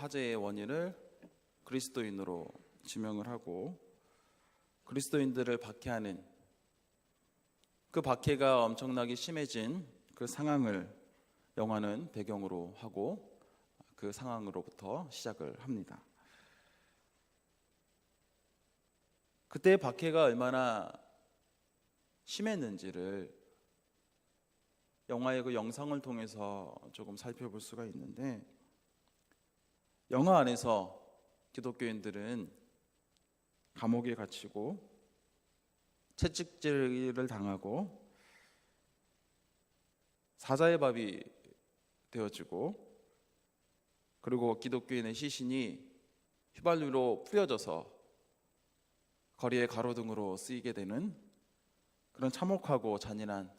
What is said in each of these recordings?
화재의 원인을 그리스도인으로 지명을 하고 그리스도인들을 박해하는 그 박해가 엄청나게 심해진 그 상황을 영화는 배경으로 하고 그 상황으로부터 시작을 합니다. 그때의 박해가 얼마나 심했는지를 영화의 그 영상을 통해서 조금 살펴볼 수가 있는데, 영화 안에서 기독교인들은 감옥에 갇히고 채찍질을 당하고 사자의 밥이 되어지고, 그리고 기독교인의 시신이 휘발유로 뿌려져서 거리의 가로등으로 쓰이게 되는 그런 참혹하고 잔인한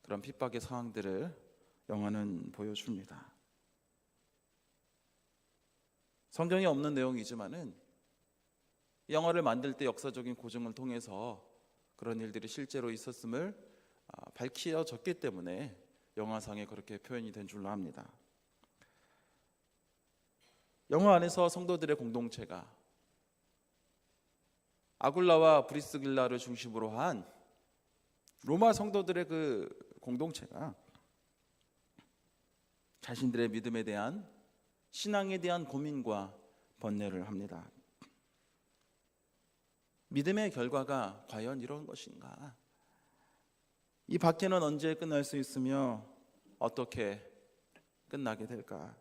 그런 핍박의 상황들을 영화는 보여줍니다. 성경에 없는 내용이지만은 영화를 만들 때 역사적인 고증을 통해서 그런 일들이 실제로 있었음을 밝혀졌기 때문에 영화상에 그렇게 표현이 된 줄로 압니다. 영화 안에서 성도들의 공동체가 아굴라와 브리스길라를 중심으로 한 로마 성도들의 그 공동체가 자신들의 믿음에 대한, 신앙에 대한 고민과 번뇌를 합니다. 믿음의 결과가 과연 이런 것인가? 이 박해는 언제 끝날 수 있으며 어떻게 끝나게 될까?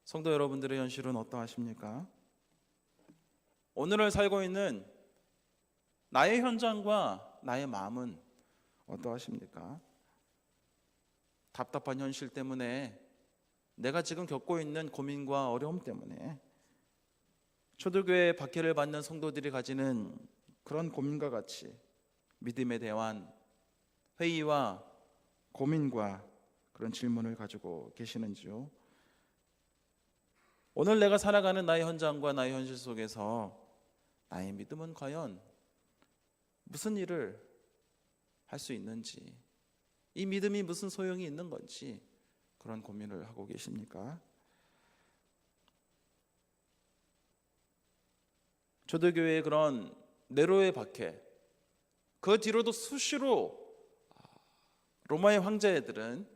성도 여러분들의 현실은 어떠하십니까? 오늘을 살고 있는 나의 현장과 나의 마음은 어떠하십니까? 답답한 현실 때문에, 내가 지금 겪고 있는 고민과 어려움 때문에 초대교회의 박해를 받는 성도들이 가지는 그런 고민과 같이 믿음에 대한 회의와 고민과 그런 질문을 가지고 계시는지요? 오늘 내가 살아가는 나의 현장과 나의 현실 속에서 나의 믿음은 과연 무슨 일을 할 수 있는지, 이 믿음이 무슨 소용이 있는 건지 그런 고민을 하고 계십니까? 초대교회의 그런 네로의 박해, 그 뒤로도 수시로 로마의 황제들은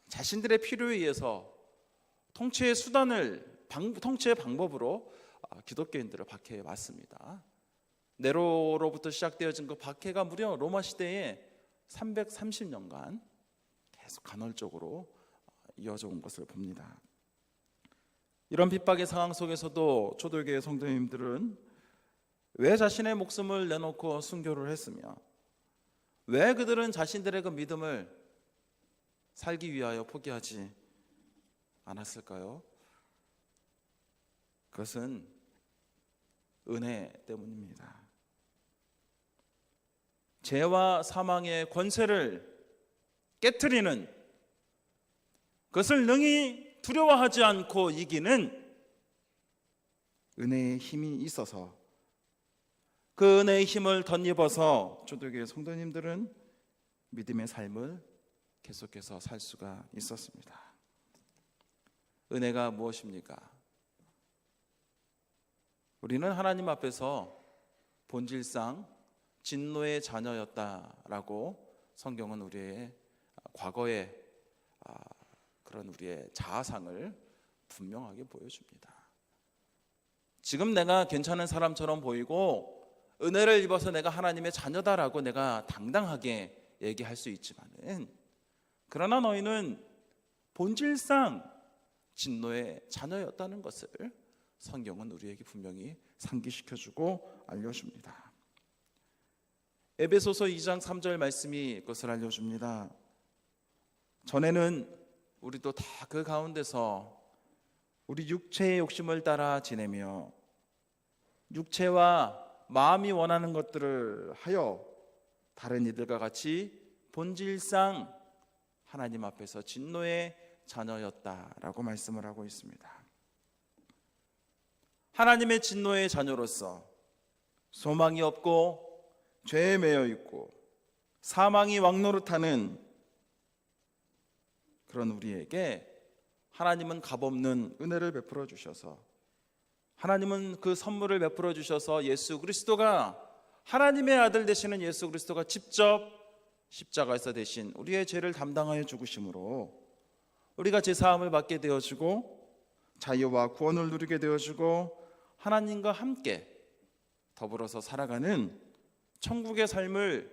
자신들의 필요에 의해서 통치의 방법으로 기독교인들을 박해해 왔습니다. 네로로부터 시작되어진 그 박해가 무려 로마 시대에 330년간 계속 간헐적으로 이어져 온 것을 봅니다. 이런 핍박의 상황 속에서도 초대교회 성도님들은 왜 자신의 목숨을 내놓고 순교를 했으며, 왜 그들은 자신들의 그 믿음을 살기 위하여 포기하지 않았을까요? 그것은 은혜 때문입니다. 죄와 사망의 권세를 깨트리는, 그것을 능히 두려워하지 않고 이기는 은혜의 힘이 있어서, 그 은혜의 힘을 덧입어서 초대교회 성도님들은 믿음의 삶을 계속해서 살 수가 있었습니다. 은혜가 무엇입니까? 우리는 하나님 앞에서 본질상 진노의 자녀였다라고 성경은 우리의 과거의 그런 우리의 자아상을 분명하게 보여줍니다. 지금 내가 괜찮은 사람처럼 보이고 은혜를 입어서 내가 하나님의 자녀다라고 내가 당당하게 얘기할 수 있지만은, 그러나 너희는 본질상 진노의 자녀였다는 것을 성경은 우리에게 분명히 상기시켜주고 알려줍니다. 에베소서 2장 3절 말씀이 그것을 알려줍니다. 전에는 우리도 다 그 가운데서 우리 육체의 욕심을 따라 지내며 육체와 마음이 원하는 것들을 하여 다른 이들과 같이 본질상 하나님 앞에서 진노의 자녀였다라고 말씀을 하고 있습니다. 하나님의 진노의 자녀로서 소망이 없고 죄에 매여 있고 사망이 왕노릇하는 그런 우리에게 하나님은 값없는 은혜를 베풀어 주셔서, 하나님은 그 선물을 베풀어 주셔서 예수 그리스도가, 하나님의 아들 되시는 예수 그리스도가 직접 십자가에서 대신 우리의 죄를 담당하여 죽으심으로 우리가 제사함을 받게 되어지고 자유와 구원을 누리게 되어지고 하나님과 함께 더불어서 살아가는 천국의 삶을,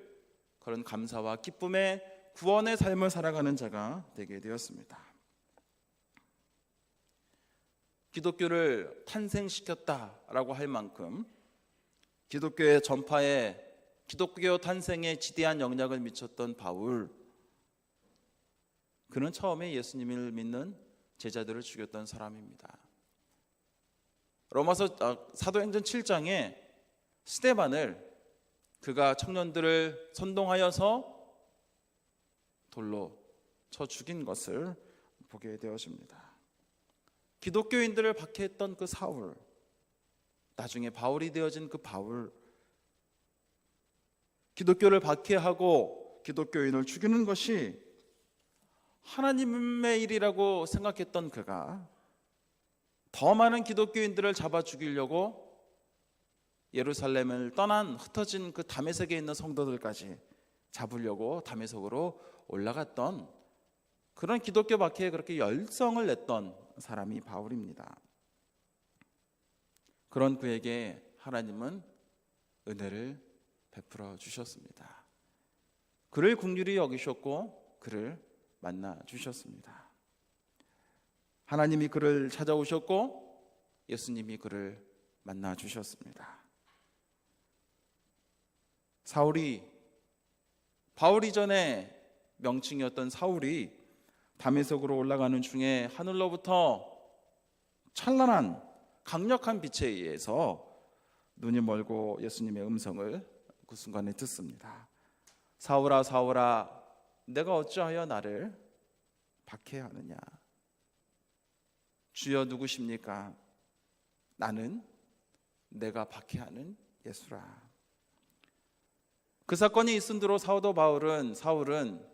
그런 감사와 기쁨의 구원의 삶을 살아가는 자가 되게 되었습니다. 기독교를 탄생시켰다라고 할 만큼 기독교의 전파에, 기독교 탄생에 지대한 영향을 미쳤던 바울, 그는 처음에 예수님을 믿는 제자들을 죽였던 사람입니다. 로마서 사도행전 7장에 스데반을, 그가 청년들을 선동하여서 돌로 쳐 죽인 것을 보게 되어집니다. 기독교인들을 박해했던 그 사울, 나중에 바울이 되어진 그 바울, 기독교를 박해하고 기독교인을 죽이는 것이 하나님의 일이라고 생각했던 그가 더 많은 기독교인들을 잡아 죽이려고 예루살렘을 떠난 흩어진 그 다메섹에 있는 성도들까지 잡으려고 다메섹으로 올라갔던, 그런 기독교 박해에 그렇게 열성을 냈던 사람이 바울입니다. 그런 그에게 하나님은 은혜를 베풀어 주셨습니다. 그를 긍휼히 여기셨고 그를 만나 주셨습니다. 하나님이 그를 찾아오셨고 예수님이 그를 만나 주셨습니다. 바울 이전에 명칭이었던 사울이 다메섹으로 올라가는 중에 하늘로부터 찬란한 강력한 빛에 의해서 눈이 멀고 예수님의 음성을 그 순간에 듣습니다. 사울아 사울아 내가 어찌하여 나를 박해하느냐. 주여 누구십니까? 나는 내가 박해하는 예수라. 그 사건이 있은 뒤로 사도 사울은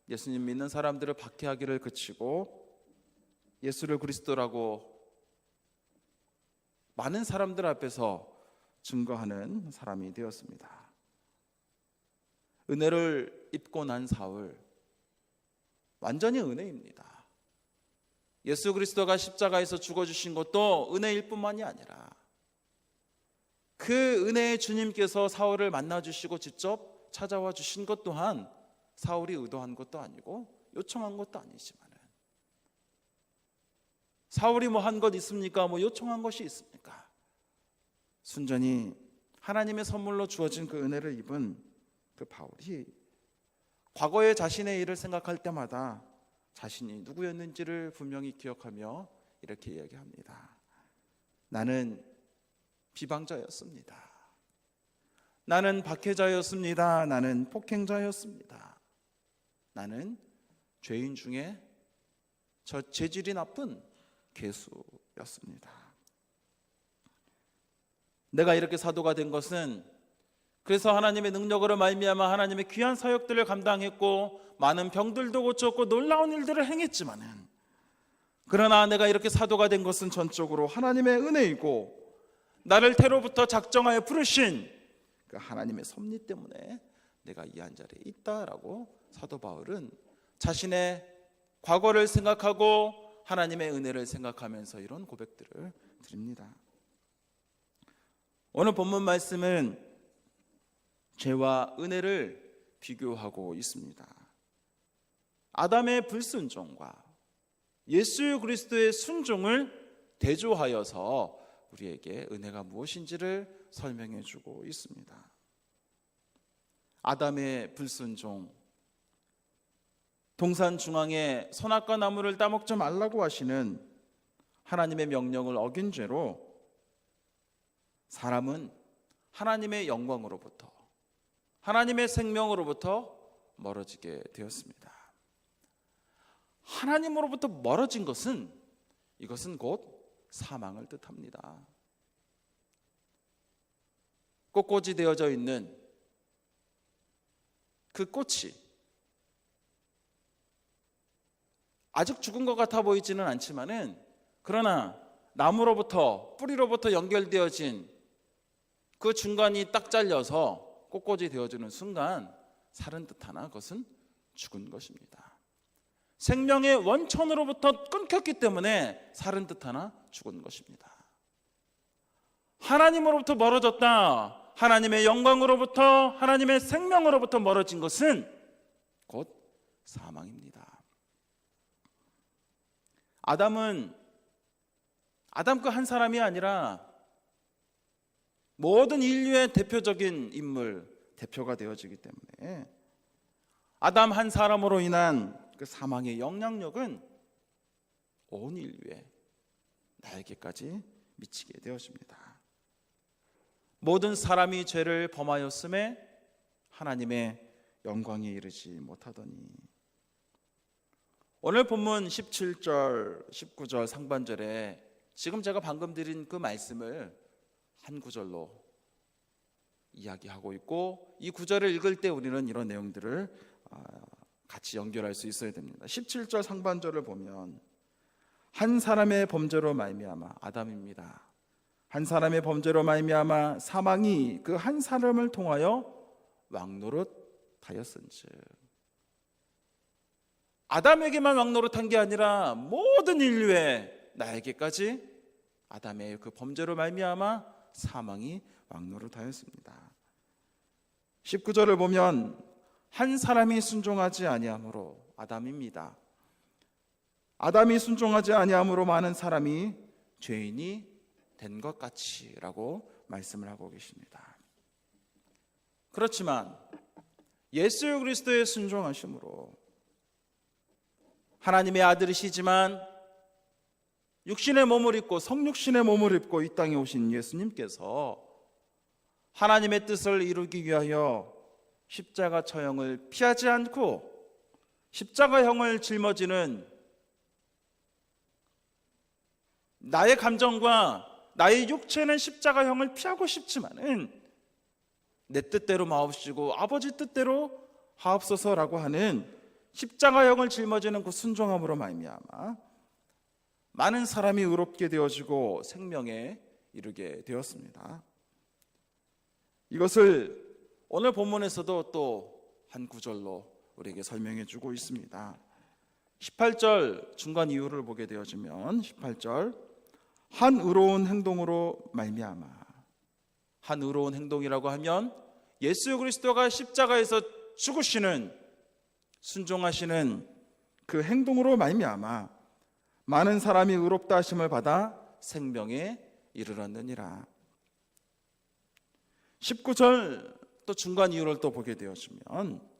예수님 믿는 사람들을 박해하기를 그치고 예수를 그리스도라고 많은 사람들 앞에서 증거하는 사람이 되었습니다. 은혜를 입고 난 사울, 완전히 은혜입니다. 예수 그리스도가 십자가에서 죽어주신 것도 은혜일 뿐만이 아니라 그 은혜의 주님께서 사울을 만나주시고 직접 찾아와 주신 것 또한 사울이 의도한 것도 아니고 요청한 것도 아니지만, 사울이 뭐 한 것 있습니까? 뭐 요청한 것이 있습니까? 순전히 하나님의 선물로 주어진 그 은혜를 입은 그 바울이 과거의 자신의 일을 생각할 때마다 자신이 누구였는지를 분명히 기억하며 이렇게 이야기합니다. 나는 비방자였습니다. 나는 박해자였습니다. 나는 폭행자였습니다. 나는 죄인 중에 저 재질이 나쁜 괴수였습니다. 내가 이렇게 사도가 된 것은 그래서 하나님의 능력으로 말미암아 하나님의 귀한 사역들을 감당했고 많은 병들도 고쳤고 놀라운 일들을 행했지만은, 그러나 내가 이렇게 사도가 된 것은 전적으로 하나님의 은혜이고 나를 태로부터 작정하여 부르신 그 하나님의 섭리 때문에 내가 이 한 자리에 있다라고 사도 바울은 자신의 과거를 생각하고 하나님의 은혜를 생각하면서 이런 고백들을 드립니다. 오늘 본문 말씀은 죄와 은혜를 비교하고 있습니다. 아담의 불순종과 예수 그리스도의 순종을 대조하여서 우리에게 은혜가 무엇인지를 설명해 주고 있습니다. 아담의 불순종, 동산 중앙에 선악과 나무를 따먹지 말라고 하시는 하나님의 명령을 어긴 죄로 사람은 하나님의 영광으로부터, 하나님의 생명으로부터 멀어지게 되었습니다. 하나님으로부터 멀어진 것은, 이것은 곧 사망을 뜻합니다. 꽃꽂이 되어져 있는 그 꽃이 아직 죽은 것 같아 보이지는 않지만은, 그러나 나무로부터, 뿌리로부터 연결되어진 그 중간이 딱 잘려서 꽃꽂이 되어지는 순간 살은 듯 하나 그것은 죽은 것입니다. 생명의 원천으로부터 끊겼기 때문에 살은 듯 하나 죽은 것입니다. 하나님으로부터 멀어졌다, 하나님의 영광으로부터, 하나님의 생명으로부터 멀어진 것은 곧 사망입니다. 아담 그 한 사람이 아니라 모든 인류의 대표적인 인물, 대표가 되어지기 때문에 아담 한 사람으로 인한 그 사망의 영향력은 온 인류에, 나에게까지 미치게 되어집니다. 모든 사람이 죄를 범하였음에 하나님의 영광에 이르지 못하더니. 오늘 본문 17절, 19절 상반절에 지금 제가 방금 드린 그 말씀을 한 구절로 이야기하고 있고, 이 구절을 읽을 때 우리는 이런 내용들을 같이 연결할 수 있어야 됩니다. 17절 상반절을 보면 한 사람의 범죄로 말미암아, 아담입니다. 한 사람의 범죄로 말미암아 사망이 그 한 사람을 통하여 왕노릇하였은즉. 아담에게만 왕노릇한 게 아니라 모든 인류에, 나에게까지 아담의 그 범죄로 말미암아 사망이 왕노릇하였습니다. 19절을 보면 한 사람이 순종하지 아니함으로, 아담입니다. 아담이 순종하지 아니함으로 많은 사람이 죄인이 된 것 같이라고 말씀을 하고 계십니다. 그렇지만 예수 그리스도의 순종하심으로 하나님의 아들이시지만 육신의 몸을 입고, 성육신의 몸을 입고 이 땅에 오신 예수님께서 하나님의 뜻을 이루기 위하여 십자가 처형을 피하지 않고 십자가형을 짊어지는 나의 감정과 나의 육체는 십자가형을 피하고 싶지만은 내 뜻대로 마옵시고 아버지 뜻대로 하옵소서라고 하는 십자가형을 짊어지는 그 순종함으로 말미암아 많은 사람이 의롭게 되어지고 생명에 이르게 되었습니다. 이것을 오늘 본문에서도 또 한 구절로 우리에게 설명해 주고 있습니다. 18절 중간 이유를 보게 되어지면 18절, 한 의로운 행동으로 말미암아. 한 의로운 행동이라고 하면 예수 그리스도가 십자가에서 죽으시는, 순종하시는 그 행동으로 말미암아 많은 사람이 의롭다 하심을 받아 생명에 이르렀느니라. 19절 또 중간 이유를 또 보게 되어지면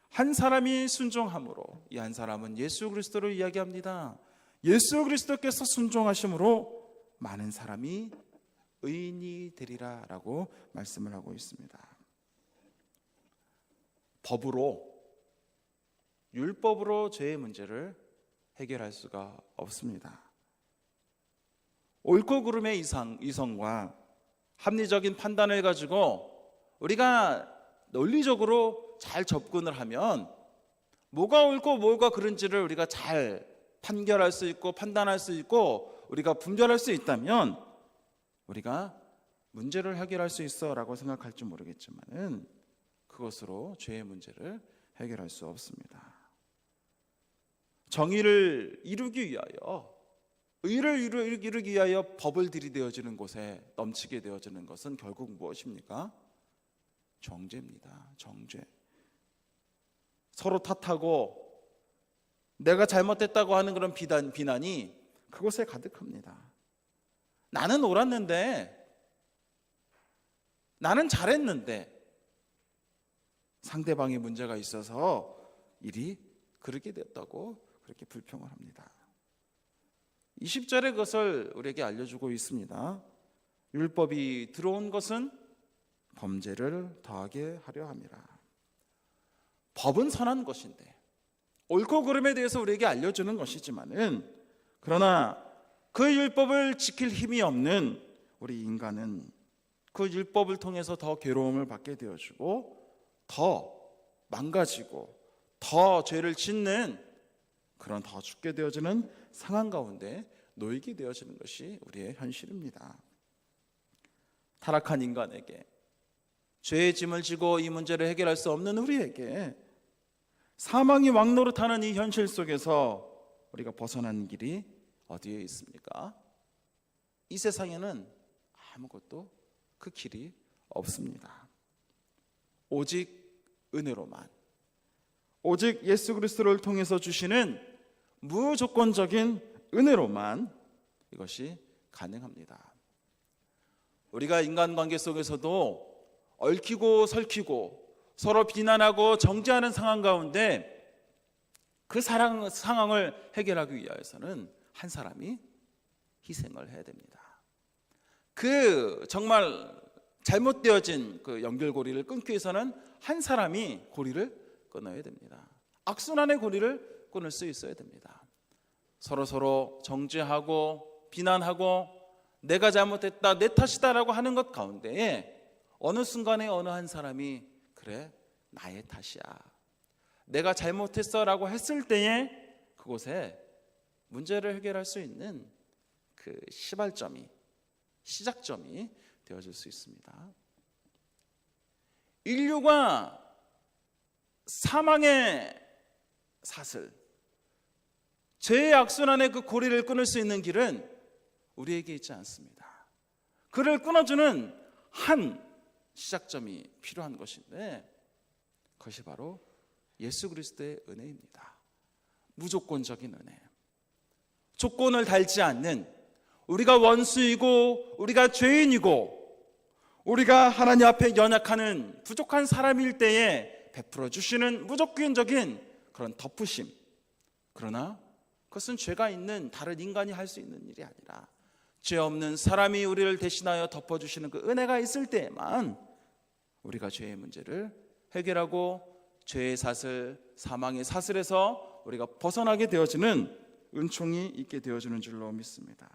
한 사람이 순종함으로, 이 한 사람은 예수 그리스도를 이야기합니다. 예수 그리스도께서 순종하심으로 많은 사람이 의인이 되리라 라고 말씀을 하고 있습니다. 법으로, 율법으로 죄의 문제를 해결할 수가 없습니다. 옳고 그름의 이성과 합리적인 판단을 가지고 우리가 논리적으로 잘 접근을 하면 뭐가 옳고 뭐가 그른지를 우리가 잘 판결할 수 있고 판단할 수 있고 우리가 분별할 수 있다면 우리가 문제를 해결할 수 있어 라고 생각할지 모르겠지만은 그것으로 죄의 문제를 해결할 수 없습니다. 정의를 이루기 위하여, 의를 이루기 위하여 법을 들이대어지는 곳에 넘치게 되어지는 것은 결국 무엇입니까? 정죄입니다. 정죄. 서로 탓하고 내가 잘못했다고 하는 그런 비난이 그곳에 가득합니다. 나는 옳았는데, 나는 잘했는데 상대방이 문제가 있어서 일이 그렇게 됐다고 그렇게 불평을 합니다. 20절에 그것을 우리에게 알려주고 있습니다. 율법이 들어온 것은 범죄를 더하게 하려 함이라. 법은 선한 것인데, 옳고 그름에 대해서 우리에게 알려주는 것이지만은, 그러나 그 율법을 지킬 힘이 없는 우리 인간은 그 율법을 통해서 더 괴로움을 받게 되어지고 더 망가지고 더 죄를 짓는 그런 더 죽게 되어지는 상황 가운데 놓이게 되어지는 것이 우리의 현실입니다. 타락한 인간에게, 죄의 짐을 지고 이 문제를 해결할 수 없는 우리에게 사망이 왕노릇하는 이 현실 속에서 우리가 벗어나는 길이 어디에 있습니까? 이 세상에는 아무것도 그 길이 없습니다. 오직 은혜로만, 오직 예수 그리스도를 통해서 주시는 무조건적인 은혜로만 이것이 가능합니다. 우리가 인간관계 속에서도 얽히고 설키고 서로 비난하고 정죄하는 상황 가운데 그 상황을 해결하기 위해서는 한 사람이 희생을 해야 됩니다. 그 정말 잘못되어진 그 연결고리를 끊기 위해서는 한 사람이 고리를 끊어야 됩니다. 악순환의 고리를 끊을 수 있어야 됩니다. 서로 정죄하고 비난하고 내가 잘못했다, 내 탓이다라고 하는 것 가운데에 어느 순간에 어느 한 사람이 그래, 나의 탓이야, 내가 잘못했어 라고 했을 때에 그곳에 문제를 해결할 수 있는 그 시작점이 되어질 수 있습니다. 인류가 사망의 사슬, 죄의 악순환의 그 고리를 끊을 수 있는 길은 우리에게 있지 않습니다. 그를 끊어주는 한 시작점이 필요한 것인데 그것이 바로 예수 그리스도의 은혜입니다. 무조건적인 은혜, 조건을 달지 않는, 우리가 원수이고 우리가 죄인이고 우리가 하나님 앞에 연약하는 부족한 사람일 때에 베풀어 주시는 무조건적인 그런 덮으심. 그러나 그것은 죄가 있는 다른 인간이 할 수 있는 일이 아니라 죄 없는 사람이 우리를 대신하여 덮어주시는 그 은혜가 있을 때에만 우리가 죄의 문제를 해결하고 죄의 사슬, 사망의 사슬에서 우리가 벗어나게 되어지는 은총이 있게 되어지는 줄로 믿습니다.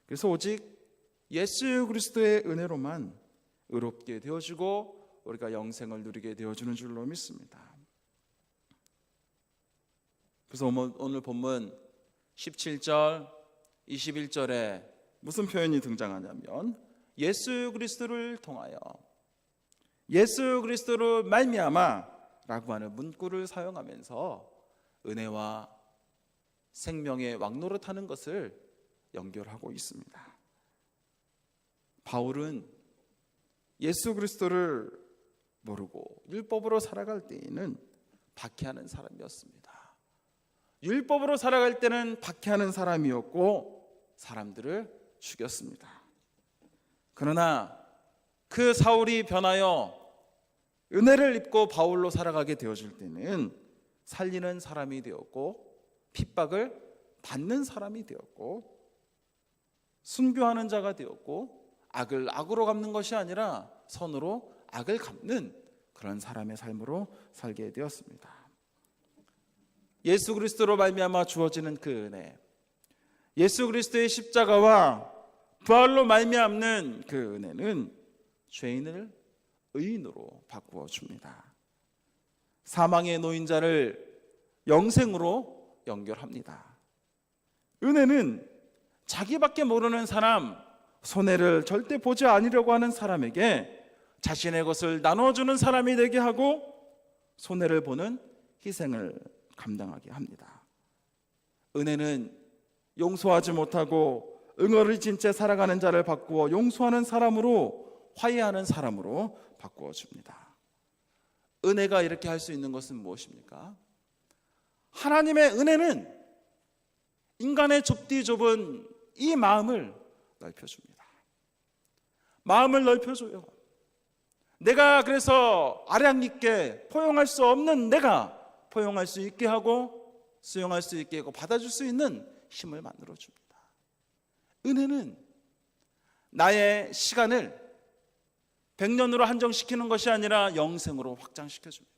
그래서 오직 예수 그리스도의 은혜로만 의롭게 되어지고 우리가 영생을 누리게 되어지는 줄로 믿습니다. 그래서 오늘 본문 17절, 21절에 무슨 표현이 등장하냐면 예수 그리스도를 통하여, 예수 그리스도로 말미암아 라고 하는 문구를 사용하면서 은혜와 생명의 왕노릇하는 것을 연결하고 있습니다. 바울은 예수 그리스도를 모르고 율법으로 살아갈 때에는 박해하는 사람이었습니다. 율법으로 살아갈 때는 박해하는 사람이었고 사람들을 죽였습니다. 그러나 그 사울이 변하여 은혜를 입고 바울로 살아가게 되어질 때는 살리는 사람이 되었고 핍박을 받는 사람이 되었고 순교하는 자가 되었고 악을 악으로 갚는 것이 아니라 선으로 악을 갚는 그런 사람의 삶으로 살게 되었습니다. 예수 그리스도로 말미암아 주어지는 그 은혜, 예수 그리스도의 십자가와 부활로 말미암는 그 은혜는 죄인을 의인으로 바꾸어 줍니다. 사망의 놓인 자를 영생으로 연결합니다. 은혜는 자기밖에 모르는 사람, 손해를 절대 보지 않으려고 하는 사람에게 자신의 것을 나눠주는 사람이 되게 하고 손해를 보는 희생을 감당하게 합니다. 은혜는 용서하지 못하고 응어리진 채 살아가는 자를 바꾸어 용서하는 사람으로, 화해하는 사람으로 바꾸어 줍니다. 은혜가 이렇게 할 수 있는 것은 무엇입니까? 하나님의 은혜는 인간의 좁디 좁은 이 마음을 넓혀줍니다. 마음을 넓혀줘요. 내가 그래서 아량 있게 포용할 수 없는 내가 포용할 수 있게 하고 수용할 수 있게 하고 받아줄 수 있는 힘을 만들어줍니다. 은혜는 나의 시간을 100년으로 한정시키는 것이 아니라 영생으로 확장시켜줍니다.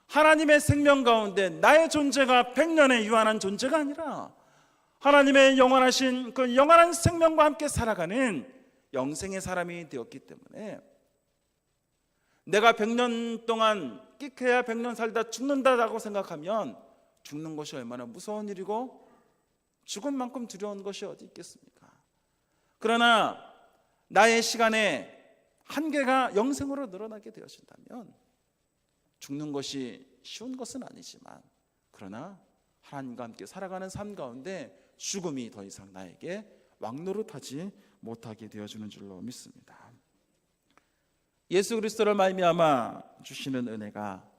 하나님의 생명 가운데 나의 존재가 100년에 유한한 존재가 아니라 하나님의 영원하신 그 영원한 생명과 함께 살아가는 영생의 사람이 되었기 때문에 내가 100년 동안 끽해야 100년 살다 죽는다라고 생각하면 죽는 것이 얼마나 무서운 일이고 죽음만큼 두려운 것이 어디 있겠습니까? 그러나 나의 시간에 한계가 영생으로 늘어나게 되어진다면 죽는 것이 쉬운 것은 아니지만 그러나 하나님과 함께 살아가는 삶 가운데 죽음이 더 이상 나에게 왕노릇하지 못하게 되어주는 줄로 믿습니다. 예수 그리스도를 말미암아 주시는 은혜가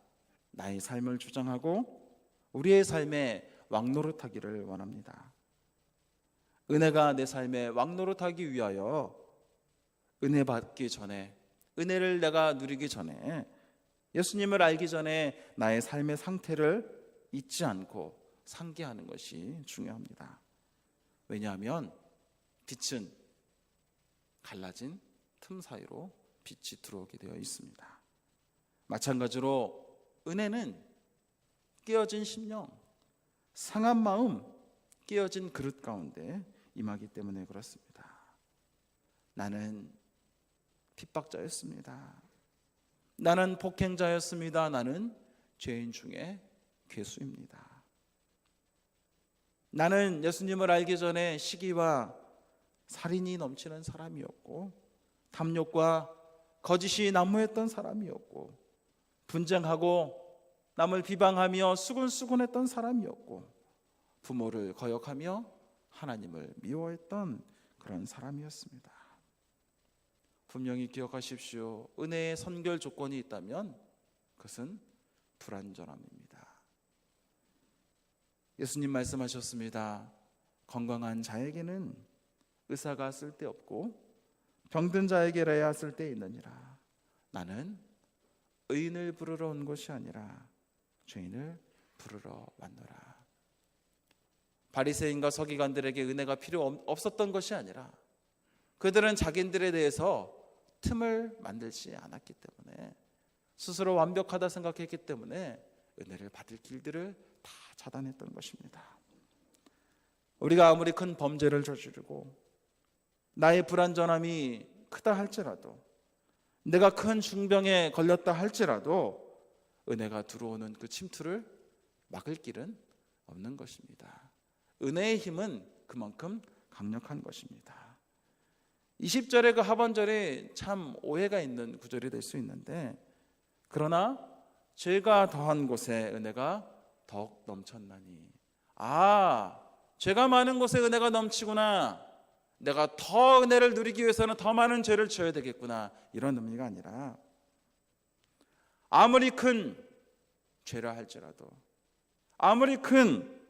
나의 삶을 주장하고 우리의 삶에 왕노릇하기를 원합니다. 은혜가 내 삶에 왕노릇하기 위하여 은혜 받기 전에, 은혜를 내가 누리기 전에, 예수님을 알기 전에 나의 삶의 상태를 잊지 않고 상기하는 것이 중요합니다. 왜냐하면 빛은 갈라진 틈 사이로 빛이 들어오게 되어 있습니다. 마찬가지로 은혜는 깨어진 심령, 상한 마음, 깨어진 그릇 가운데 임하기 때문에 그렇습니다. 나는 핍박자였습니다. 나는 폭행자였습니다. 나는 죄인 중에 괴수입니다. 나는 예수님을 알기 전에 시기와 살인이 넘치는 사람이었고 탐욕과 거짓이 난무했던 사람이었고 분쟁하고 남을 비방하며 수군수군했던 사람이었고 부모를 거역하며 하나님을 미워했던 그런 사람이었습니다. 분명히 기억하십시오. 은혜의 선결 조건이 있다면 그것은 불완전함입니다. 예수님 말씀하셨습니다. 건강한 자에게는 의사가 쓸데없고 병든 자에게라야 쓸데있느니라. 나는 의인을 부르러 온 것이 아니라 죄인을 부르러 왔노라. 바리새인과 서기관들에게 은혜가 필요 없었던 것이 아니라 그들은 자기들에 대해서 틈을 만들지 않았기 때문에 스스로 완벽하다 생각했기 때문에 은혜를 받을 길들을 다 차단했던 것입니다. 우리가 아무리 큰 범죄를 저지르고 나의 불완전함이 크다 할지라도 내가 큰 중병에 걸렸다 할지라도 은혜가 들어오는 그 침투를 막을 길은 없는 것입니다. 은혜의 힘은 그만큼 강력한 것입니다. 20절의 그 하반절에 참 오해가 있는 구절이 될 수 있는데 그러나 죄가 더한 곳에 은혜가 더욱 넘쳤나니 죄가 많은 곳에 은혜가 넘치구나. 내가 더 은혜를 누리기 위해서는 더 많은 죄를 지어야 되겠구나. 이런 의미가 아니라 아무리 큰 죄라 할지라도 아무리 큰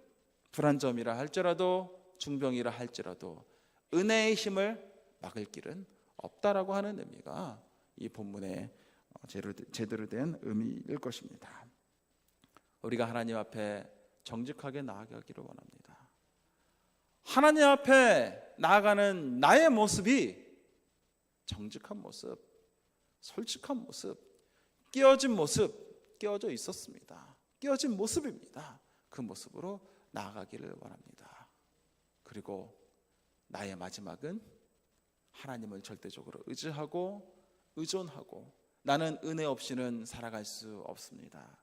불완점이라 할지라도 중병이라 할지라도 은혜의 힘을 막을 길은 없다라고 하는 의미가 이 본문의 제대로 된 의미일 것입니다. 우리가 하나님 앞에 정직하게 나아가기를 원합니다. 하나님 앞에 나아가는 나의 모습이 정직한 모습, 솔직한 모습, 깨어진 모습, 깨어져 있었습니다. 깨어진 모습입니다. 그 모습으로 나아가기를 원합니다. 그리고 나의 마지막은 하나님을 절대적으로 의지하고 의존하고 나는 은혜 없이는 살아갈 수 없습니다.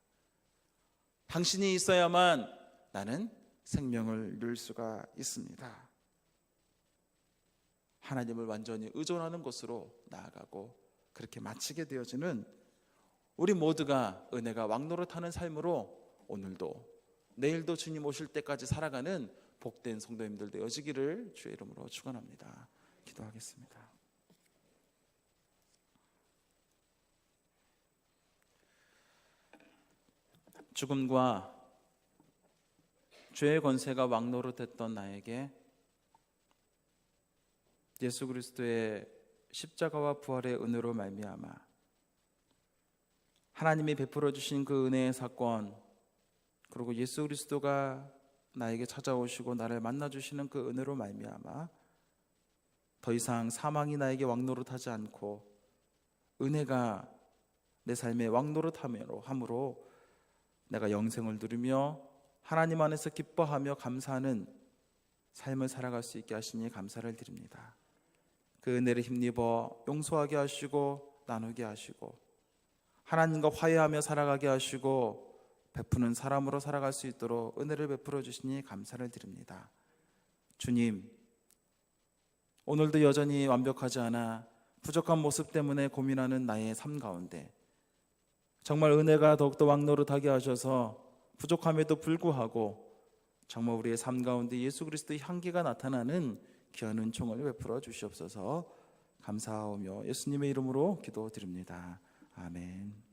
당신이 있어야만 나는 생명을 누릴 수가 있습니다. 하나님을 완전히 의존하는 것으로 나아가고 그렇게 마치게 되어지는 우리 모두가 은혜가 왕노릇하는 삶으로 오늘도 내일도 주님 오실 때까지 살아가는 복된 성도님들 되어지기를 주의 이름으로 축원합니다. 기도하겠습니다. 죽음과 죄의 권세가 왕노릇했던 나에게 예수 그리스도의 십자가와 부활의 은혜로 말미암아 하나님이 베풀어 주신 그 은혜의 사건 그리고 예수 그리스도가 나에게 찾아오시고 나를 만나 주시는 그 은혜로 말미암아 더 이상 사망이 나에게 왕노릇하지 않고 은혜가 내 삶에 왕노릇함으로 내가 영생을 누리며 하나님 안에서 기뻐하며 감사하는 삶을 살아갈 수 있게 하시니 감사를 드립니다. 그 은혜를 힘입어 용서하게 하시고 나누게 하시고 하나님과 화해하며 살아가게 하시고 베푸는 사람으로 살아갈 수 있도록 은혜를 베풀어 주시니 감사를 드립니다. 주님, 오늘도 여전히 완벽하지 않아 부족한 모습 때문에 고민하는 나의 삶 가운데 정말 은혜가 더욱더 왕노릇하게 하셔서 부족함에도 불구하고 정말 우리의 삶 가운데 예수 그리스도의 향기가 나타나는 귀한 은총을 베풀어 주시옵소서. 감사하오며 예수님의 이름으로 기도드립니다. 아멘.